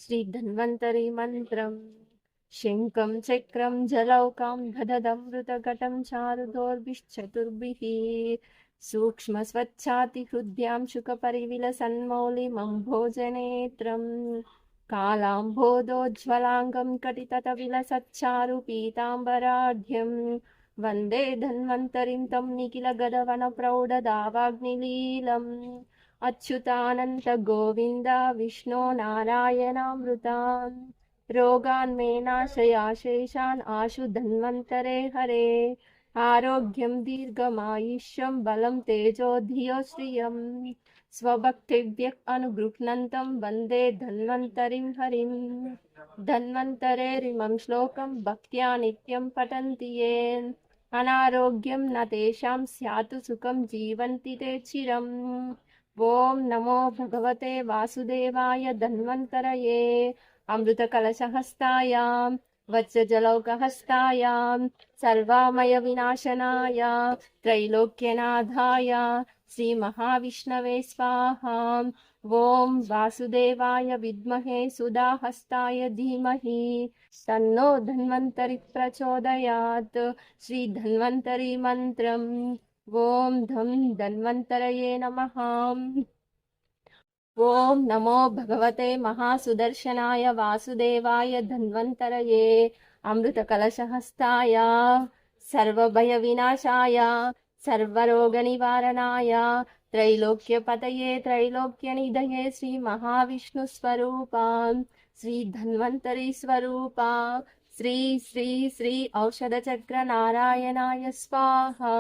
श्रीधन्वन्तरि मन्त्रम्। शङ्खं चक्रं जलौकां दधदमृतघटं चारुदोर्भिश्चतुर्भिः सूक्ष्मस्वच्छातिहृद्यां शुकपरिविलसन्मौलिमम्भोजनेत्रम् कालाम्भोदोज्ज्वलाङ्गं कटितटविलसच्चारुपीताम्बराढ्यम् वन्दे धन्वन्तरिं तं निखिलगदवनप्रौढदावाग्निलीलम् अच्युतानन्त गोविन्द विष्णो नारायणामृतान् रोगान् मे नाशयाशेषान् आशु धन्वन्तरे हरे आरोग्यं दीर्घमायुष्यं बलं तेजो धियो श्रियं स्वभक्तिभ्यः अनुगृह्णन्तं वन्दे धन्वन्तरिं हरिं धन्वन्तरेरिमं श्लोकं भक्त्या नित्यं पठन्ति ये अनारोग्यं न तेषां स्यात् सुखं जीवन्ति ते चिरम् ॐ नमो भगवते वासुदेवाय धन्वन्तरये अमृतकलशहस्तायां वज्रजलौकहस्तायां सर्वामयविनाशनाय त्रैलोक्यनाथाय श्रीमहाविष्णवे स्वाहा ॐ वासुदेवाय विद्महे सुधाहस्ताय धीमहि तन्नो धन्वन्तरि प्रचोदयात् श्रीधन्वन्तरि मन्त्रम् ॐ धं धन्वन्तरये नमः। ॐ नमो भगवते महासुदर्शनाय वासुदेवाय धन्वन्तरये अमृतकलशहस्ताय सर्वभयविनाशाय सर्वरोगनिवारणाय त्रैलोक्यपतये त्रैलोक्यनिधये श्रीमहाविष्णुस्वरूपा श्रीधन्वन्तरि स्वरूपा श्री श्री श्री औषधचक्र नारायणाय स्वाहा।